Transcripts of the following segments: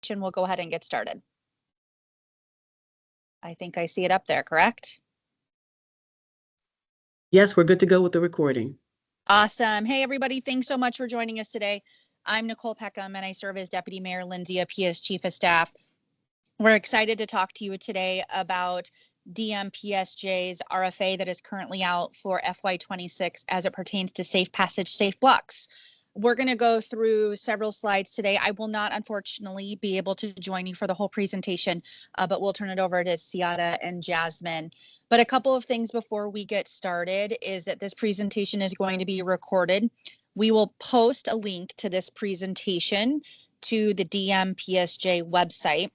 speech and we'll go ahead and get started. I think I see it up there, correct? Yes, we're good to go with the recording. Awesome. Hey, everybody. Thanks so much for joining us today. I'm Nicole Peckham, and I serve as Deputy Mayor Lindsay Appiah's Chief of Staff. We're excited to talk to you today about DMPSJ's RFA that is currently out for FY26 as it pertains to Safe Passage Safe Blocks. We're going to go through several slides today. I will not, unfortunately, be able to join you for the whole presentation, but we'll turn it over to Ciata and Jasmine. But a couple of things before we get started is that this presentation is going to be recorded. We will post a link to this presentation to the DMPSJ website.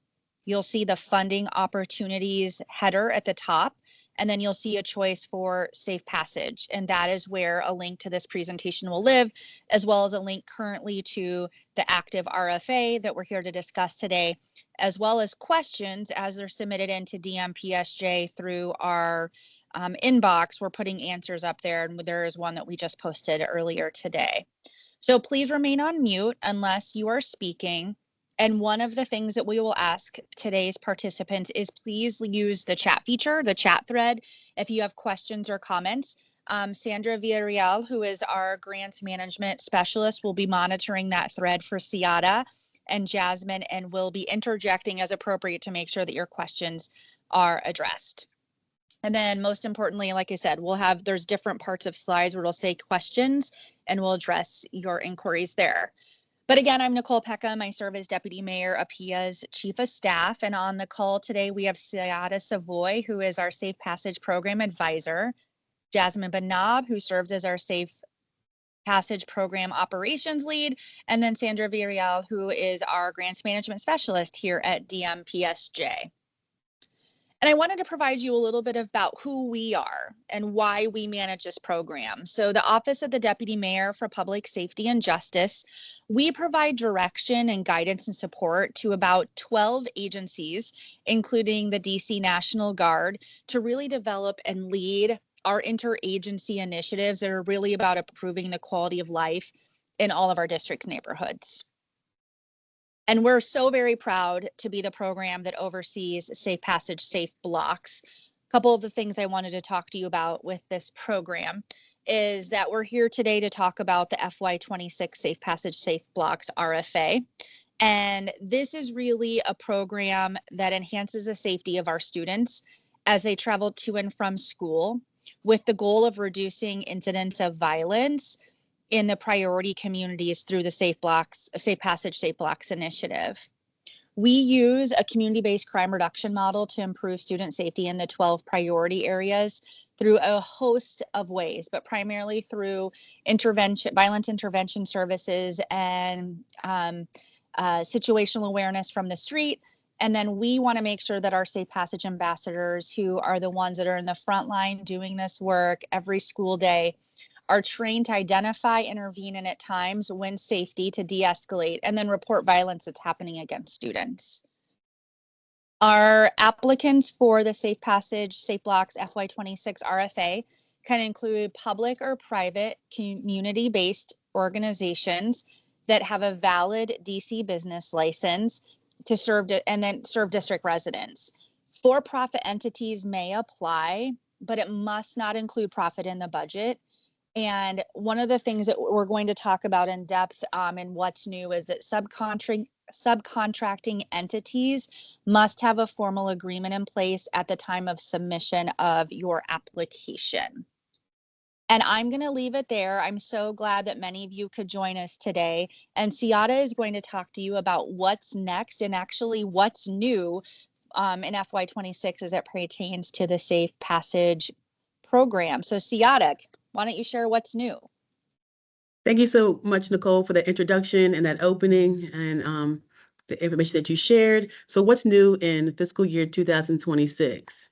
You'll see the funding opportunities header at the top, and then you'll see a choice for Safe Passage. And that is where a link to this presentation will live, as well as a link currently to the active RFA that we're here to discuss today, as well as questions as they're submitted into DMPSJ through our inbox. We're putting answers up there, and there is one that we just posted earlier today. So please remain on mute unless you are speaking. And one of the things that we will ask today's participants is please use the chat feature, the chat thread, if you have questions or comments. Sandra Villarreal, who is our grants management specialist, will be monitoring that thread for Ciata and Jasmine, and will be interjecting as appropriate to make sure that your questions are addressed. And then most importantly, like I said, there's different parts of slides where it'll say questions, and we'll address your inquiries there. But again, I'm Nicole Peckham. I serve as Deputy Mayor Appiah's Chief of Staff. And on the call today, we have Ciata Savoy, who is our Safe Passage Program Advisor, Jasmine Benab, who serves as our Safe Passage Program Operations Lead, and then Sandra Villarreal, who is our Grants Management Specialist here at DMPSJ. And I wanted to provide you a little bit about who we are and why we manage this program. So the Office of the Deputy Mayor for Public Safety and Justice, we provide direction and guidance and support to about 12 agencies, including the DC National Guard, to really develop and lead our interagency initiatives that are really about improving the quality of life in all of our district's neighborhoods. And we're so very proud to be the program that oversees Safe Passage Safe Blocks. A couple of the things I wanted to talk to you about with this program is that we're here today to talk about the FY26 Safe Passage Safe Blocks RFA. And this is really a program that enhances the safety of our students as they travel to and from school, with the goal of reducing incidents of violence in the priority communities through the Safe Passage Safe Blocks initiative. We use a community-based crime reduction model to improve student safety in the 12 priority areas through a host of ways, but primarily through violence intervention services and situational awareness from the street. And then we want to make sure that our Safe Passage ambassadors, who are the ones that are in the front line doing this work every school day, are trained to identify, intervene, and at times when safety to de-escalate, and then report violence that's happening against students. Our applicants for the Safe Passage Safe Blocks FY26 RFA can include public or private community-based organizations that have a valid DC business license to serve district residents. For-profit entities may apply, but it must not include profit in the budget. And one of the things that we're going to talk about in depth and what's new is that subcontracting entities must have a formal agreement in place at the time of submission of your application. And I'm going to leave it there. I'm so glad that many of you could join us today. And Ciata is going to talk to you about what's next and actually what's new in FY26 as it pertains to the Safe Passage program. So Ciata, why don't you share what's new? Thank you so much, Nicole, for the introduction and that opening and the information that you shared. So what's new in fiscal year 2026?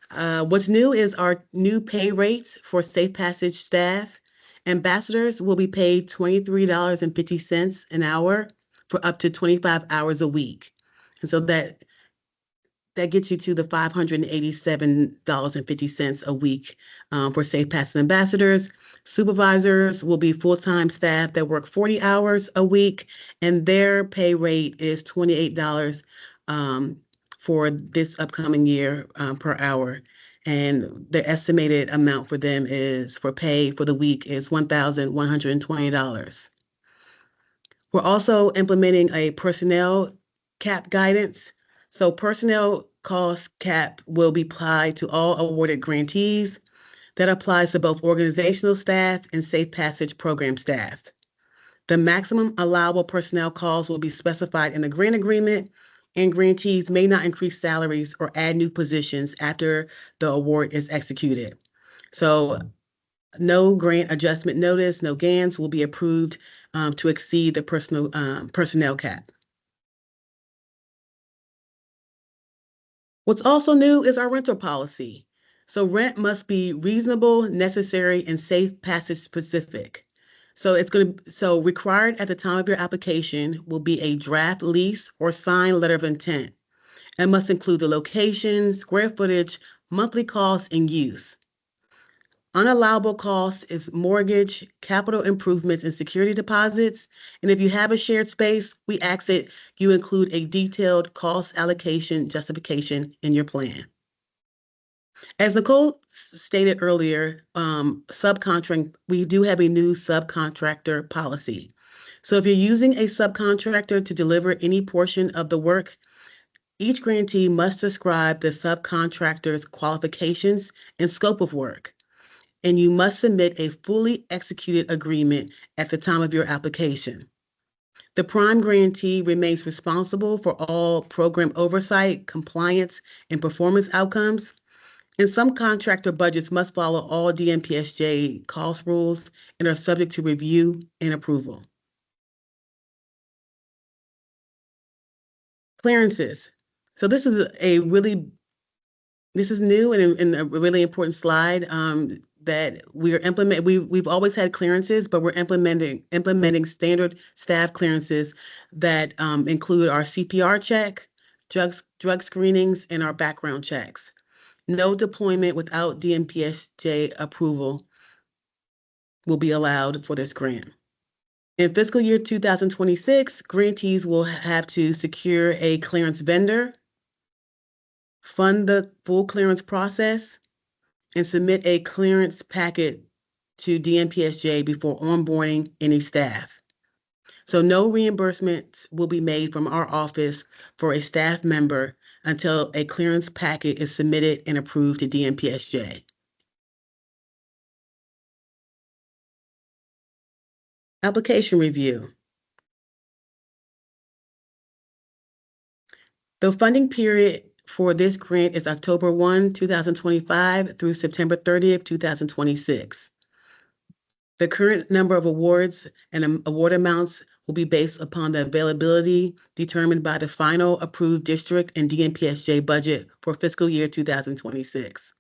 What's new is our new pay rates for Safe Passage staff. Ambassadors will be paid $23.50 an hour for up to 25 hours a week. And so that that gets you to the $587.50 a week for Safe Passage ambassadors. Supervisors will be full-time staff that work 40 hours a week, and their pay rate is $28 for this upcoming year per hour. And the estimated amount for them is for pay for the week is $1,120. We're also implementing a personnel cap guidance. So personnel cost cap will be applied to all awarded grantees. That applies to both organizational staff and Safe Passage program staff. The maximum allowable personnel costs will be specified in the grant agreement, and grantees may not increase salaries or add new positions after the award is executed. So no grant adjustment notice, no GANs will be approved to exceed the personnel cap. What's also new is our rental policy. So rent must be reasonable, necessary, and safe passage specific. So required at the time of your application will be a draft lease or signed letter of intent. It must include the location, square footage, monthly costs, and use. Unallowable costs is mortgage, capital improvements, and security deposits. And if you have a shared space, we ask that you include a detailed cost allocation justification in your plan. As Nicole stated earlier, subcontracting, we do have a new subcontractor policy. So if you're using a subcontractor to deliver any portion of the work, each grantee must describe the subcontractor's qualifications and scope of work, and you must submit a fully executed agreement at the time of your application. The prime grantee remains responsible for all program oversight, compliance, and performance outcomes. And some contractor budgets must follow all DMPSJ cost rules and are subject to review and approval. Clearances. So this is new and a really important slide that we are implementing. We've always had clearances, but we're implementing standard staff clearances that include our CPR check, drug screenings, and our background checks. No deployment without DMPSJ approval will be allowed for this grant. In fiscal year 2026, grantees will have to secure a clearance vendor, fund the full clearance process, and submit a clearance packet to DMPSJ before onboarding any staff. So no reimbursement will be made from our office for a staff member until a clearance packet is submitted and approved to DMPSJ. Application review. The funding period for this grant is October 1, 2025 through September 30th, 2026. The current number of awards and award amounts will be based upon the availability determined by the final approved district and DMPSJ budget for fiscal year 2026.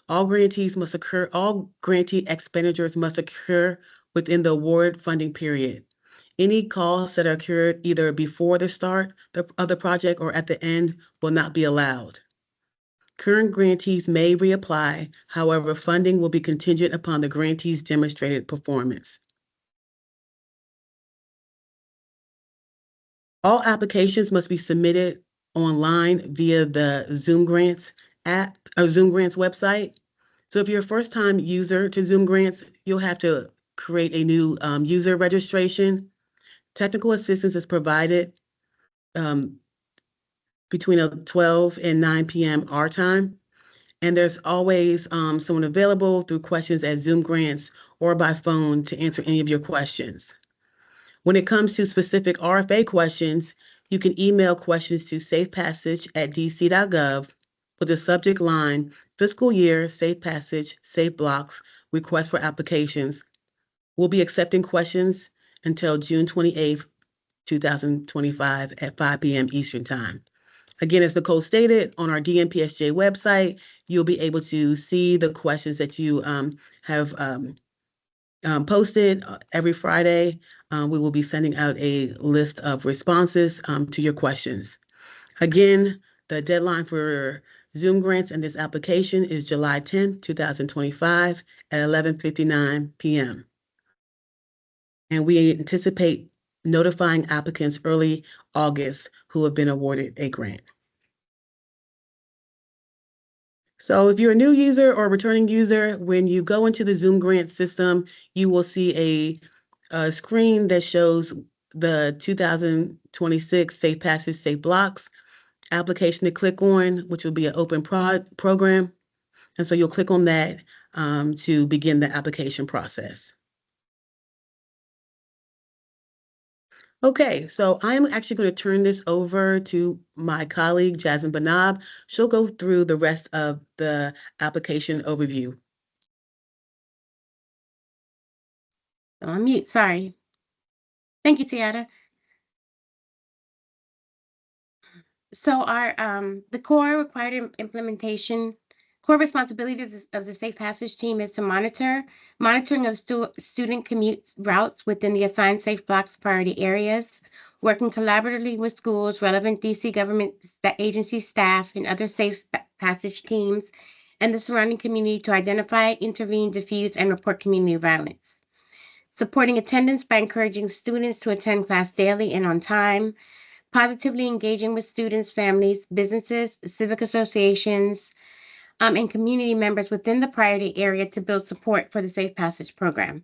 All grantee expenditures must occur within the award funding period. Any costs that are incurred either before the start of the project or at the end will not be allowed. Current grantees may reapply, however, funding will be contingent upon the grantee's demonstrated performance. All applications must be submitted online via the Zoom Grants app or Zoom Grants website. So if you're a first-time user to Zoom Grants, you'll have to create a new user registration. Technical assistance is provided between 12 and 9 p.m. our time. And there's always someone available through questions at Zoom Grants or by phone to answer any of your questions. When it comes to specific RFA questions, you can email questions to safepassage@dc.gov with the subject line, Fiscal Year Safe Passage, Safe Blocks, Request for Applications. We'll be accepting questions until June 28th, 2025 at 5 p.m. Eastern Time. Again, as Nicole stated, on our DMPSJ website, you'll be able to see the questions that you have posted every Friday. We will be sending out a list of responses to your questions. Again, The deadline for Zoom grants and this application is July 10th, 2025 at 11:59 p.m. And we anticipate notifying applicants early August who have been awarded a grant. So if you're a new user or returning user, when you go into the Zoom grant system, you will see a screen that shows the 2026 Safe Passage Safe Blocks application to click on, which will be an open program. And so you'll click on that to begin the application process. Okay, so I'm actually going to turn this over to my colleague, Jasmine Banab. She'll go through the rest of the application overview. On mute, sorry. Thank you, Seattle. So our the core required implementation, core responsibilities of the Safe Passage team is to monitoring of student commute routes within the assigned safe blocks priority areas, working collaboratively with schools, relevant DC government agency staff, and other Safe Passage teams, and the surrounding community to identify, intervene, diffuse, and report community violence. Supporting attendance by encouraging students to attend class daily and on time, positively engaging with students, families, businesses, civic associations, and community members within the priority area to build support for the Safe Passage program.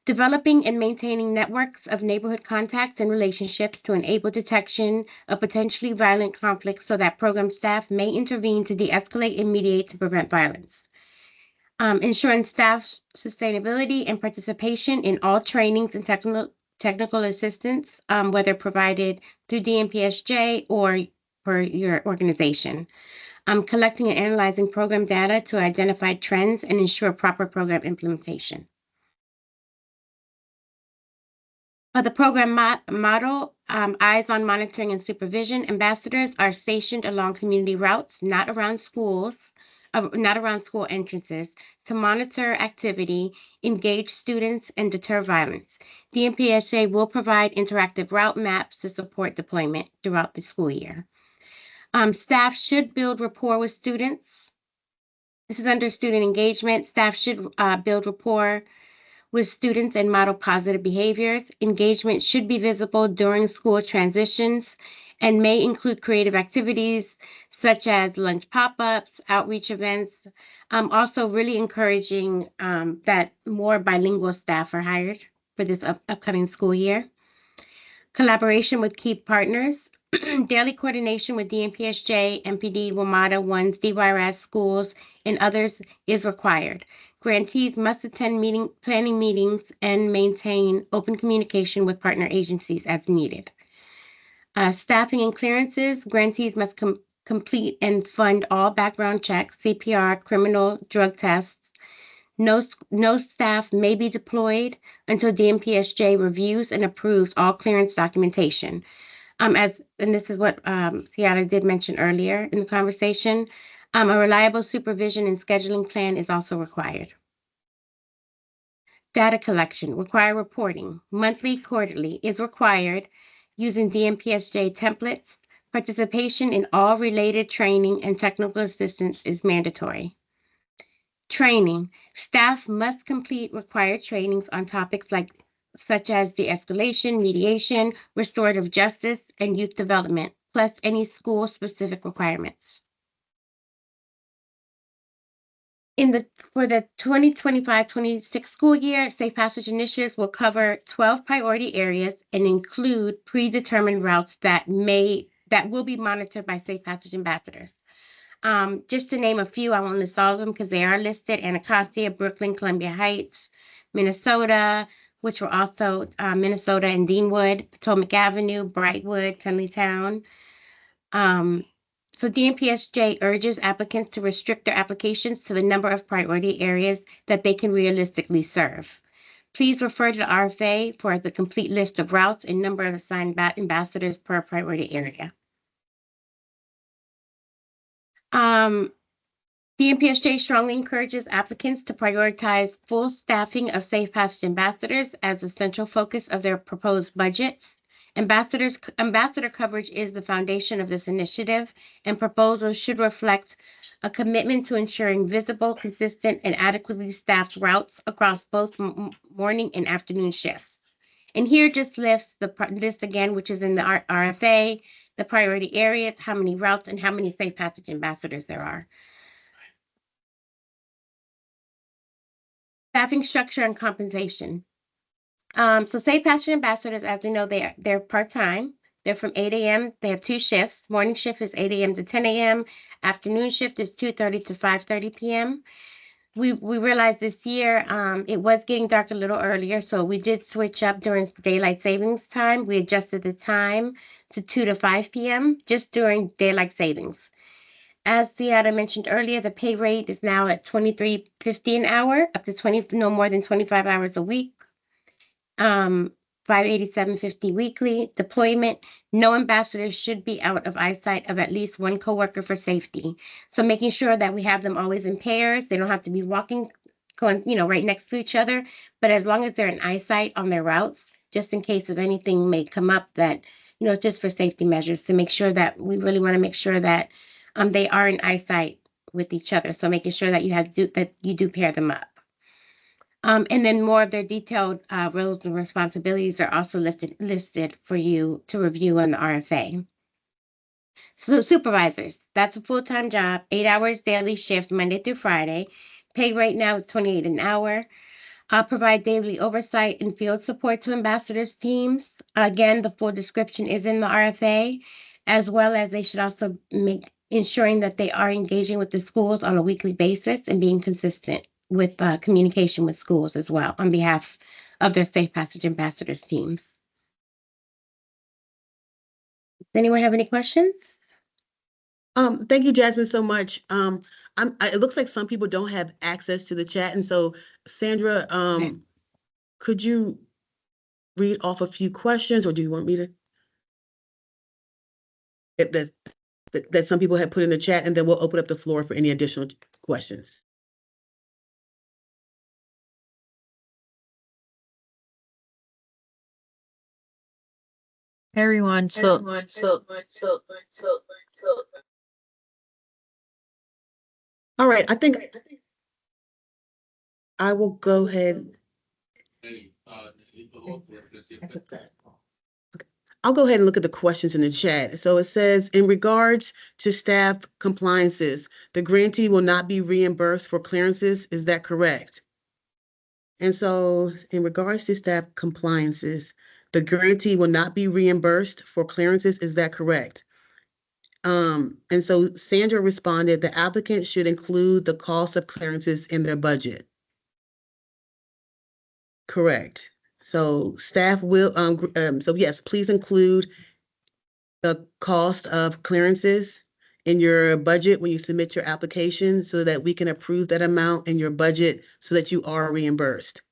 Developing and maintaining networks of neighborhood contacts and relationships to enable detection of potentially violent conflicts so that program staff may intervene to de-escalate and mediate to prevent violence. Ensuring staff sustainability and participation in all trainings and technical assistance, whether provided through DMPSJ or for your organization. Collecting and analyzing program data to identify trends and ensure proper program implementation. The program model, eyes on monitoring and supervision. Ambassadors are stationed along community routes, not around school entrances, to monitor activity, engage students, and deter violence. DMPSJ will provide interactive route maps to support deployment throughout the school year. Staff should build rapport with students. This is under student engagement. Staff should build rapport with students and model positive behaviors. Engagement should be visible during school transitions and may include creative activities such as lunch pop-ups, outreach events. Also really encouraging that more bilingual staff are hired for this upcoming school year. Collaboration with key partners. Daily coordination with DMPSJ, MPD, WMATA, ONES, DYRS, schools, and others is required. Grantees must attend planning meetings and maintain open communication with partner agencies as needed. Staffing and clearances. Grantees must complete and fund all background checks, CPR, criminal, drug tests. No staff may be deployed until DMPSJ reviews and approves all clearance documentation. And this is what Seattle did mention earlier in the conversation, a reliable supervision and scheduling plan is also required. Data collection, require reporting, monthly, quarterly is required using DMPSJ templates. Participation in all related training and technical assistance is mandatory. Training, staff must complete required trainings on topics such as de-escalation, mediation, restorative justice, and youth development, plus any school-specific requirements. For the 2025-26 school year, Safe Passage initiatives will cover 12 priority areas and include predetermined routes that will be monitored by Safe Passage ambassadors. Just to name a few, I won't list all of them because they are listed: Anacostia, Brooklyn, Columbia Heights, Minnesota, which were also Minnesota and Deanwood, Potomac Avenue, Brightwood, Tenleytown. So DMPSJ urges applicants to restrict their applications to the number of priority areas that they can realistically serve. Please refer to the RFA for the complete list of routes and number of assigned ambassadors per priority area. DMPSJ strongly encourages applicants to prioritize full staffing of Safe Passage ambassadors as the central focus of their proposed budgets Ambassador coverage is the foundation of this initiative, and proposals should reflect a commitment to ensuring visible, consistent, and adequately staffed routes across both morning and afternoon shifts. And here just lists the list again, which is in the RFA, the priority areas, how many routes, and how many safe passage ambassadors there are. Staffing structure and compensation. So Safe Passage ambassadors, as we know, they're part-time. They're from 8 a.m. They have two shifts. Morning shift is 8 a.m. to 10 a.m. Afternoon shift is 2:30 to 5:30 p.m. We realized this year it was getting dark a little earlier, so we did switch up during daylight savings time. We adjusted the time to 2 to 5 p.m. just during daylight savings. As Theata mentioned earlier, the pay rate is now at $23.50 an hour, up to no more than 25 hours a week. $587.50 weekly. Deployment, no ambassadors should be out of eyesight of at least one coworker for safety. So making sure that we have them always in pairs. They don't have to be going, right next to each other. But as long as they're in eyesight on their routes, just in case of anything may come up that, just for safety measures, to make sure that we really want to make sure that they are in eyesight with each other. So making sure that you do pair them up. And then more of their detailed roles and responsibilities are also listed for you to review on the RFA. So supervisors, that's a full-time job, 8 hours daily shift, Monday through Friday. Pay rate now is $28 an hour. Provide daily oversight and field support to ambassadors teams. Again, the full description is in the RFA, as well as they should also ensuring that they are engaging with the schools on a weekly basis and being consistent with communication with schools as well on behalf of their Safe Passage ambassadors teams. Does anyone have any questions? Thank you, Jasmine, so much. It looks like some people don't have access to the chat, and so Sandra, Okay. could you read off a few questions, or do you want me to? That some people have put in the chat, and then we'll open up the floor for any additional questions. Everyone, All right, I think I will go ahead. I'll go ahead and look at the questions in the chat. So it says, in regards to staff compliances, the grantee will not be reimbursed for clearances. Is that correct? And so in regards to staff compliances, the grantee will not be reimbursed for clearances. Is that correct? And so Sandra responded, the applicant should include the cost of clearances in their budget. Correct. So staff will, so yes, please include the cost of clearances in your budget when you submit your application so that we can approve that amount in your budget so that you are reimbursed.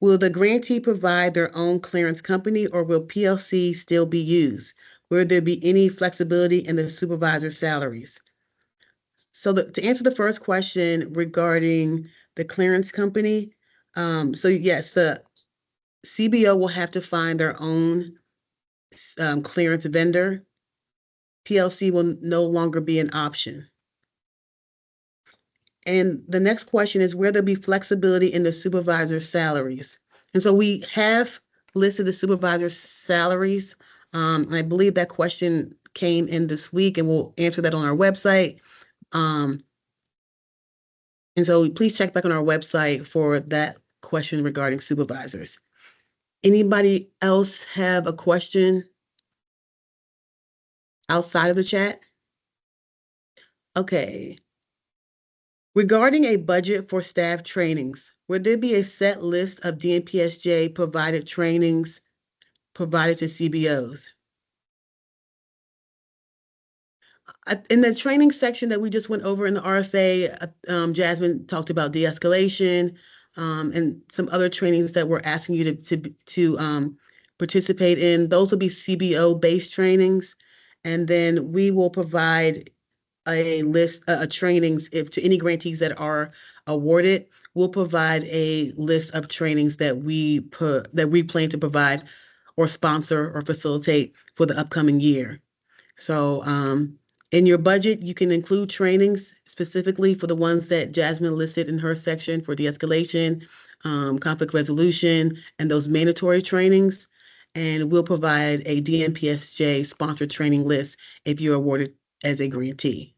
Will the grantee provide their own clearance company or will PLC still be used? Will there be any flexibility in the supervisor's salaries? So to answer the first question regarding the clearance company, so yes, the CBO will have to find their own clearance vendor. PLC will no longer be an option. And the next question is, will there be flexibility in the supervisor's salaries? And so we have listed the supervisor's salaries. I believe that question came in this week and we'll answer that on our website. And so please check back on our website for that question regarding supervisors. Anybody else have a question outside of the chat? Okay. Regarding a budget for staff trainings, would there be a set list of DMPSJ provided trainings provided to CBOs? In the training section that we just went over in the RFA, Jasmine talked about de-escalation and some other trainings that we're asking you to participate in. Those will be CBO-based trainings, and then we will provide a list of trainings to any grantees that are awarded. We'll provide a list of trainings that we plan to provide or sponsor or facilitate for the upcoming year. So in your budget, you can include trainings specifically for the ones that Jasmine listed in her section for de-escalation, conflict resolution, and those mandatory trainings. And we'll provide a DMPSJ sponsored training list if you're awarded as a grantee.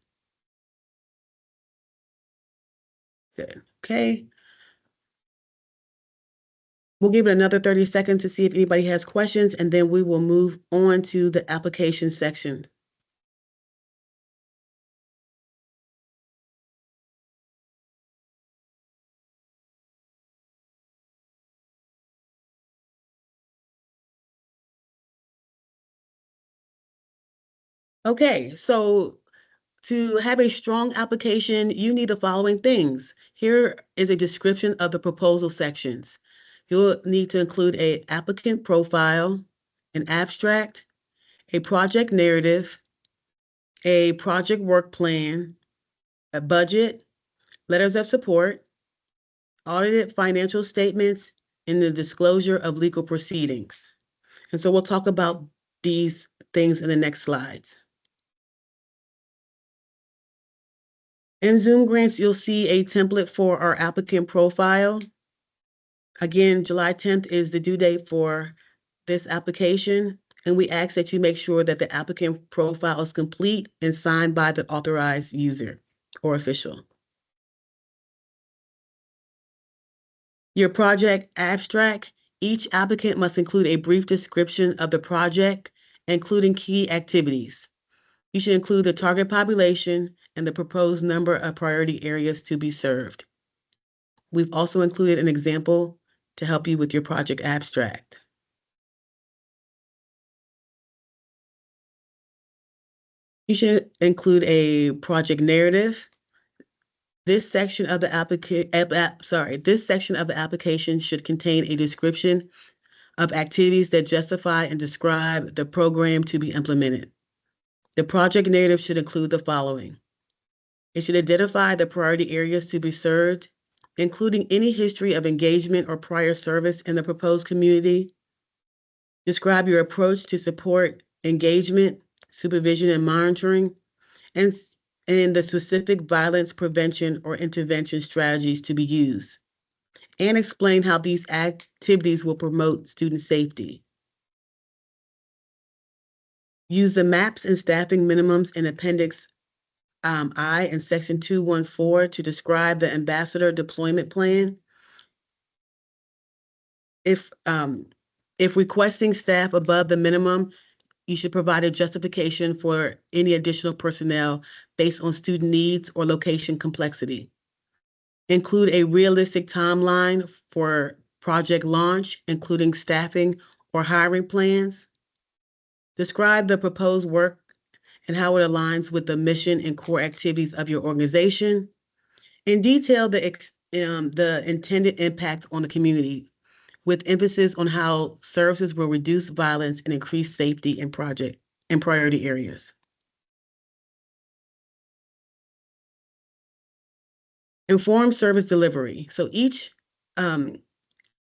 Good. Okay. We'll give it another 30 seconds to see if anybody has questions, and then we will move on to the application section. Okay, so to have a strong application, you need the following things. Here is a description of the proposal sections. You'll need to include an applicant profile, an abstract, a project narrative, a project work plan, a budget, letters of support, audited financial statements, and the disclosure of legal proceedings. And so we'll talk about these things in the next slides. In Zoom Grants, you'll see a template for our applicant profile. Again, July 10th is the due date for this application, and we ask that you make sure that the applicant profile is complete and signed by the authorized user or official. Your project abstract, each applicant must include a brief description of the project, including key activities. You should include the target population and the proposed number of priority areas to be served. We've also included an example to help you with your project abstract. You should include a project narrative. This section of the application should contain a description of activities that justify and describe the program to be implemented. The project narrative should include the following. It should identify the priority areas to be served, including any history of engagement or prior service in the proposed community. Describe your approach to support engagement, supervision, and monitoring, and the specific violence prevention or intervention strategies to be used, and explain how these activities will promote student safety. Use the maps and staffing minimums in Appendix I and Section 214 to describe the ambassador deployment plan. If requesting staff above the minimum, you should provide a justification for any additional personnel based on student needs or location complexity. Include a realistic timeline for project launch, including staffing or hiring plans. Describe the proposed work and how it aligns with the mission and core activities of your organization. And detail the intended impact on the community, with emphasis on how services will reduce violence and increase safety in priority areas. Informed service delivery. So each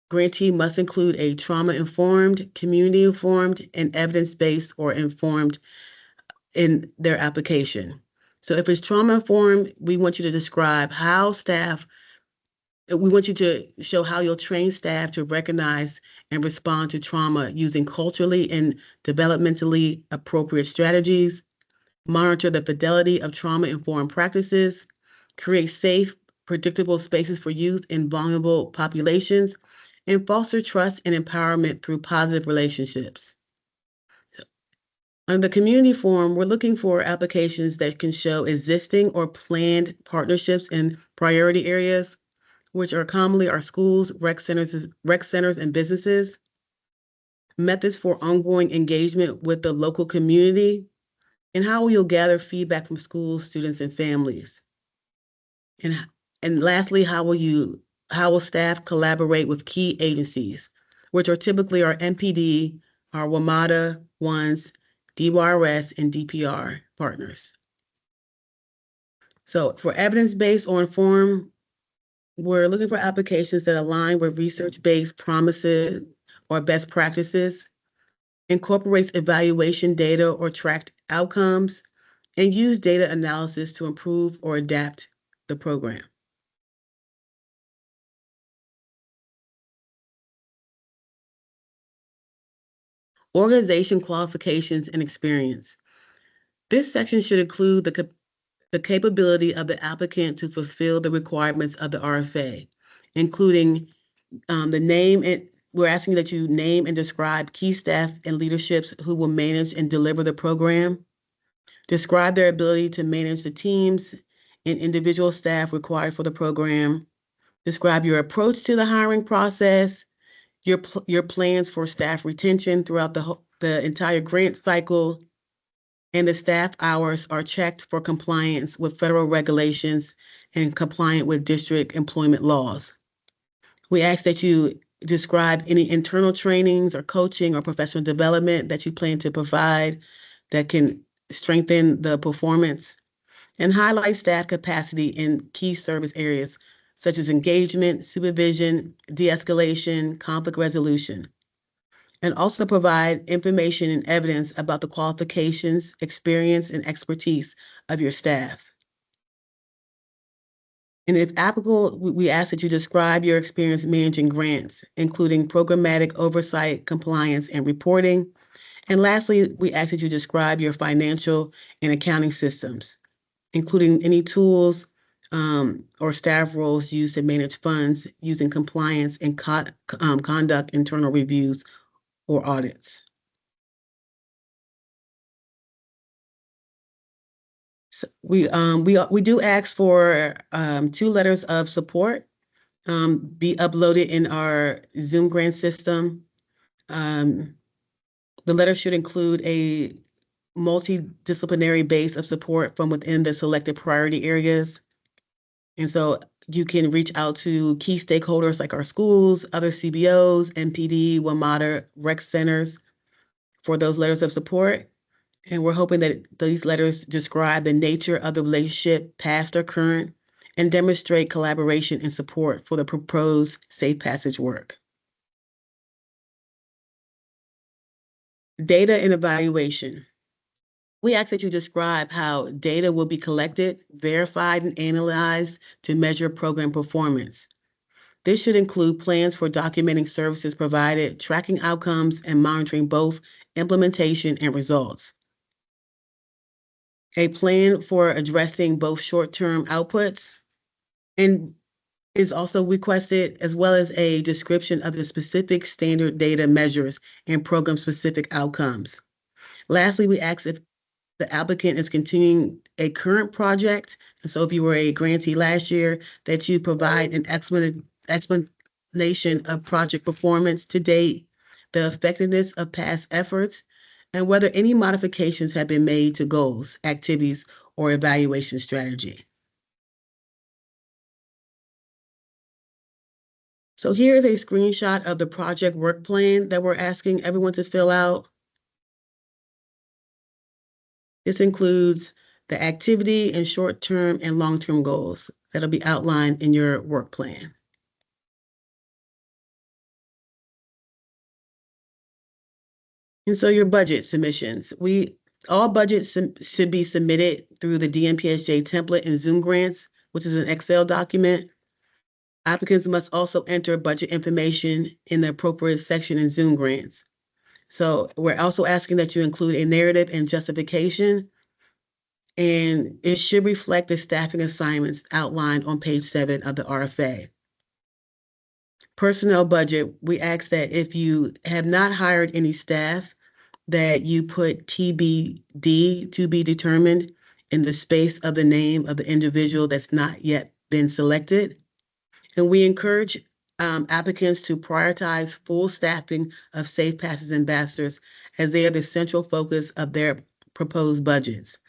grantee must include a trauma-informed, community-informed, and evidence-based or informed in their application. So if it's trauma-informed, we want you to describe how we want you to show how you'll train staff to recognize and respond to trauma using culturally and developmentally appropriate strategies, monitor the fidelity of trauma-informed practices, create safe, predictable spaces for youth in vulnerable populations, and foster trust and empowerment through positive relationships. On the community forum, we're looking for applications that can show existing or planned partnerships in priority areas, which are commonly our schools, rec centers, and businesses, methods for ongoing engagement with the local community, and how you'll gather feedback from schools, students, and families. And lastly, how will staff collaborate with key agencies, which are typically our MPD, our WMATA ones, DYRS, and DPR partners. So for evidence-based or informed, we're looking for applications that align with research-based promises or best practices. incorporates evaluation data or tracked outcomes, and use data analysis to improve or adapt the program. Organization qualifications and experience. This section should include the capability of the applicant to fulfill the requirements of the RFA, including the name, and we're asking that you name and describe key staff and leaderships who will manage and deliver the program. Describe their ability to manage the teams and individual staff required for the program. Describe your approach to the hiring process, your plans for staff retention throughout the entire grant cycle, and the staff hours are checked for compliance with federal regulations and compliant with district employment laws. We ask that you describe any internal trainings or coaching or professional development that you plan to provide that can strengthen the performance, and highlight staff capacity in key service areas such as engagement, supervision, de-escalation, conflict resolution, and also provide information and evidence about the qualifications, experience, and expertise of your staff. And if applicable, we ask that you describe your experience managing grants, including programmatic oversight, compliance, and reporting. And lastly, we ask that you describe your financial and accounting systems, including any tools or staff roles used to manage funds using compliance and conduct internal reviews or audits. So we do ask for 2 letters of support be uploaded in our Zoom grant system. The letter should include a multidisciplinary base of support from within the selected priority areas. And so you can reach out to key stakeholders like our schools, other CBOs, MPD, WMATA, rec centers for those letters of support. And we're hoping that these letters describe the nature of the relationship, past or current, and demonstrate collaboration and support for the proposed Safe Passage work. Data and evaluation. We ask that you describe how data will be collected, verified, and analyzed to measure program performance. This should include plans for documenting services provided, tracking outcomes, and monitoring both implementation and results. A plan for addressing both short-term outputs and is also requested, as well as a description of the specific standard data measures and program-specific outcomes. Lastly, we ask if the applicant is continuing a current project, and so if you were a grantee last year, that you provide an explanation of project performance to date, the effectiveness of past efforts, and whether any modifications have been made to goals, activities, or evaluation strategy. So here is a screenshot of the project work plan that we're asking everyone to fill out. This includes the activity and short-term and long-term goals that'll be outlined in your work plan. And so your budget submissions. All budgets should be submitted through the DMPSJ template in Zoom Grants, which is an Excel document. Applicants must also enter budget information in the appropriate section in Zoom Grants. So we're also asking that you include a narrative and justification, and it should reflect the staffing assignments outlined on page 7 of the RFA. Personnel budget, we ask that if you have not hired any staff, that you put TBD, to be determined, in the space of the name of the individual that's not yet been selected. And we encourage applicants to prioritize full staffing of Safe Passage ambassadors, as they are the central focus of their proposed budgets.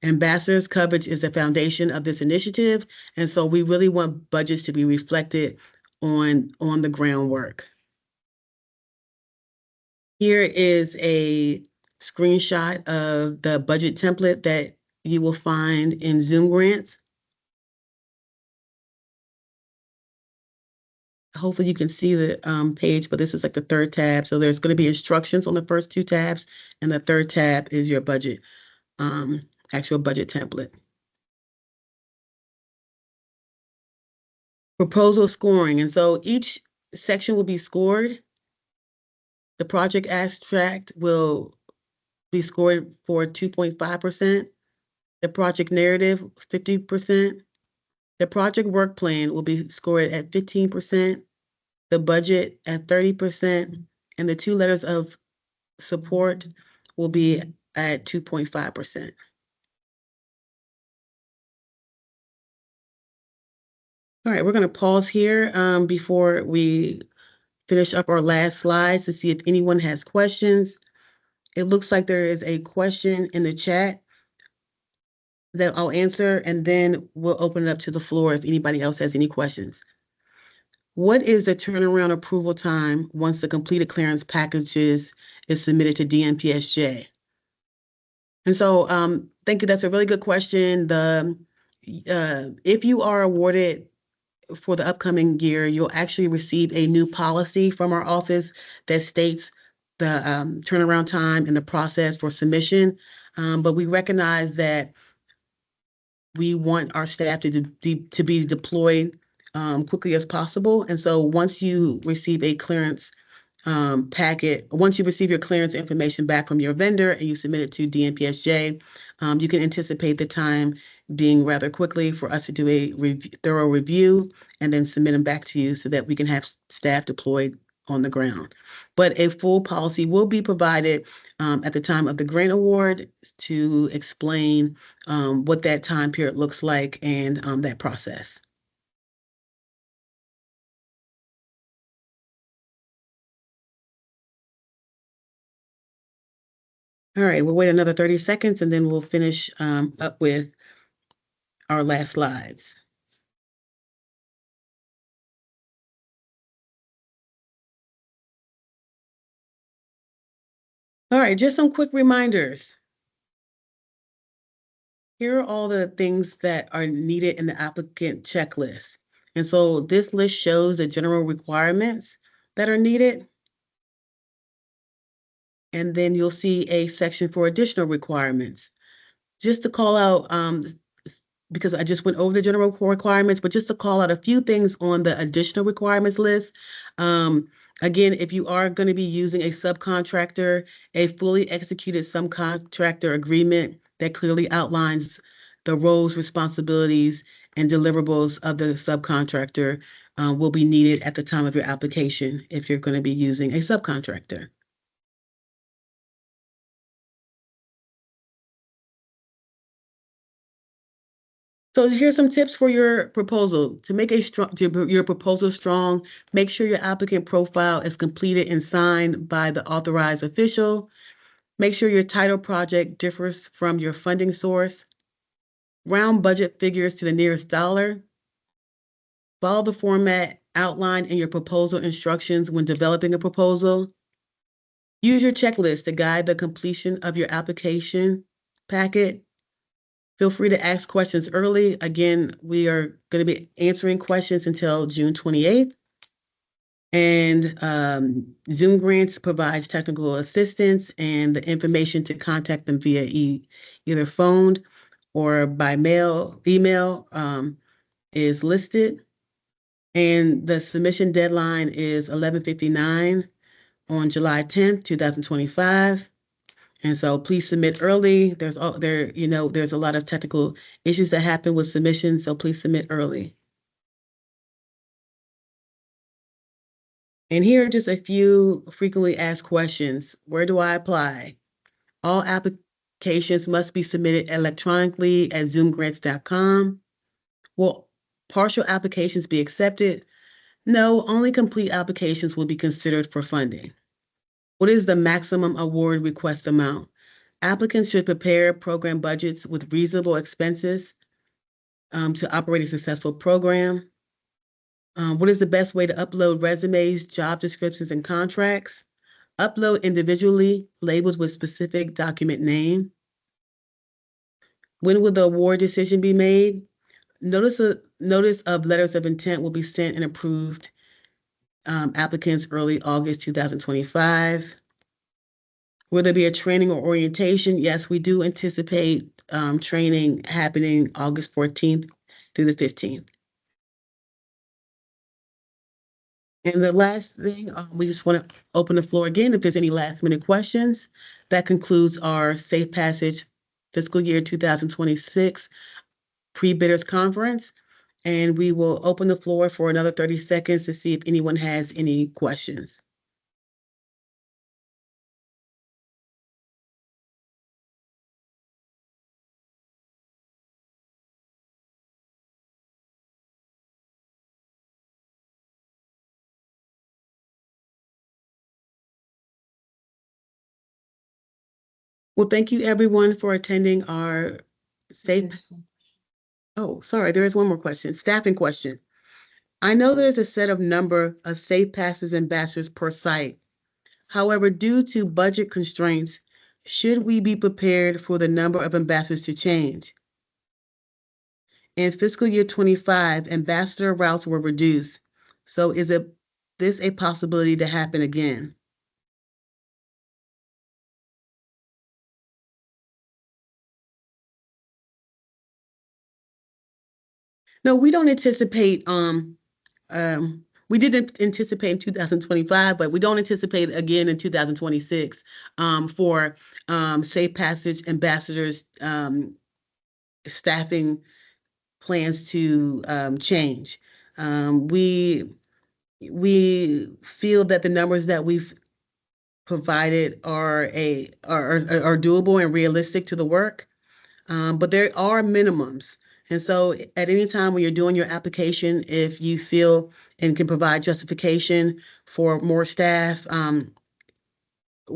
Ambassadors coverage is the foundation of this initiative, and so we really want budgets to be reflected on the groundwork. Here is a screenshot of the budget template that you will find in Zoom Grants. hopefully you can see the page, but this is like the third tab. So there's going to be instructions on the first two tabs, and the third tab is your budget, actual budget template. Proposal scoring. And so each section will be scored. The project abstract will be scored for 2.5%. The project narrative, 50%. The project work plan will be scored at 15%. The budget at 30%. And the 2 letters of support will be at 2.5%. All right, we're going to pause here before we finish up our last slides to see if anyone has questions. It looks like there is a question in the chat that I'll answer, and then we'll open it up to the floor if anybody else has any questions. What is the turnaround approval time once the completed clearance packages is submitted to DMPSJ? And so, thank you. That's a really good question. If you are awarded for the upcoming year, you'll actually receive a new policy from our office that states the turnaround time and the process for submission. But we recognize that we want our staff to be deployed quickly as possible. And so once you receive a clearance packet, once you receive your clearance information back from your vendor and you submit it to DMPSJ, you can anticipate the time being rather quickly for us to do a thorough review and then submit them back to you so that we can have staff deployed on the ground. But a full policy will be provided at the time of the grant award to explain what that time period looks like and that process. All right, we'll wait another 30 seconds and then we'll finish up with our last slides. All right, just some quick reminders. Here are all the things that are needed in the applicant checklist. And so this list shows the general requirements that are needed. And then you'll see a section for additional requirements. Just to call out, because I just went over the general requirements, but just to call out a few things on the additional requirements list. Again, if you are going to be using a subcontractor, a fully executed subcontractor agreement that clearly outlines the roles, responsibilities, and deliverables of the subcontractor will be needed at the time of your application if you're going to be using a subcontractor. So here's some tips for your proposal. To make your proposal strong, make sure your applicant profile is completed and signed by the authorized official. Make sure your title project differs from your funding source. Round budget figures to the nearest dollar. Follow the format outlined in your proposal instructions when developing a proposal. Use your checklist to guide the completion of your application packet. Feel free to ask questions early. Again, we are going to be answering questions until June 28th. And Zoom Grants provides technical assistance, and the information to contact them via either phone or by email is listed. And the submission deadline is 11:59 on July 10th, 2025. And so please submit early. There's a lot of technical issues that happen with submissions, so please submit early. And here are just a few frequently asked questions. Where do I apply? All applications must be submitted electronically at zoomgrants.com. Will partial applications be accepted? No, only complete applications will be considered for funding. What is the maximum award request amount? Applicants should prepare program budgets with reasonable expenses to operate a successful program. What is the best way to upload resumes, job descriptions, and contracts? Upload individually, labeled with specific document name. When will the award decision be made? Notice of letters of intent will be sent and approved applicants early August 2025. Will there be a training or orientation? Yes, we do anticipate training happening August 14th through the 15th. And the last thing, we just want to open the floor again if there's any last minute questions. That concludes our Safe Passage fiscal year 2026 pre-bidders conference. And we will open the floor for another 30 seconds to see if anyone has any questions. Well, thank you everyone for attending our safe. Oh, sorry, there is one more question. Staffing question. I know there's a set of number of Safe Passes ambassadors per site. However, due to budget constraints, should we be prepared for the number of ambassadors to change? In fiscal year 25, ambassador routes were reduced. So is this a possibility to happen again? No, we don't anticipate, we didn't anticipate in 2025, but we don't anticipate again in 2026 for Safe Passage ambassadors staffing plans to change. We feel that the numbers that we've provided are doable and realistic to the work, but there are minimums. And so at any time when you're doing your application, if you feel and can provide justification for more staff,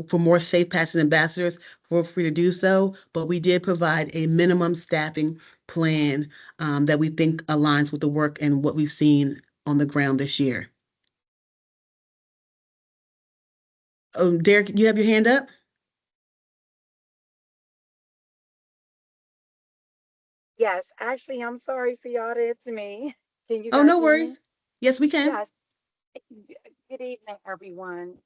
for more Safe Passage ambassadors, feel free to do so. But we did provide a minimum staffing plan that we think aligns with the work and what we've seen on the ground this year. Derek, you have your hand up? Yes, actually, I'm sorry, Ciara, it's me. Can you Oh, guys no hear me? worries. Yes, we can. Yes. Good evening, everyone.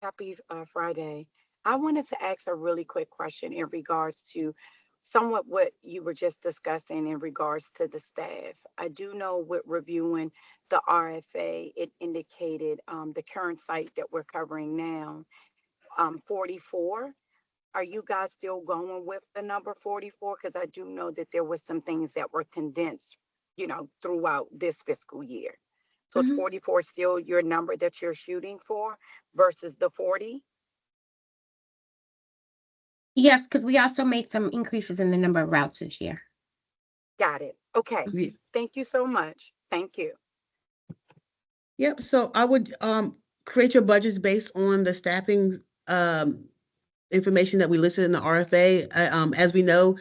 Happy Friday. I wanted to ask a really quick question in regards to somewhat what you were just discussing in regards to the staff. I do know with reviewing the RFA, it indicated the current site that we're covering now, 44. Are you guys still going with the number 44? Because I do know that there were some things that were condensed, throughout this fiscal year. So is 44 still your number that you're shooting for versus the 40? Yes, because we also made some increases in the number of routes this year. Got it. Okay. Yeah. Thank you so much. Thank you. Yep. So I would create your budgets based on the staffing information that we listed in the RFA. As we know,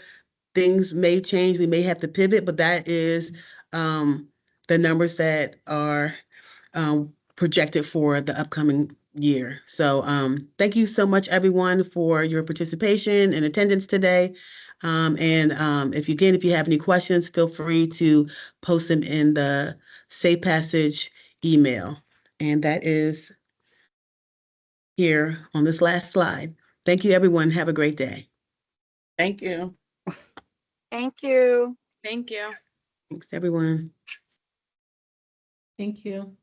things may change. We may have to pivot, but that is the numbers that are projected for the upcoming year. So thank you so much, everyone, for your participation and attendance today. If you have any questions, feel free to post them in the Safe Passage email. And that is here on this last slide. Thank you, everyone. Have a great day. Thank you. Thank you. Thank you. Thanks, everyone. Thank you.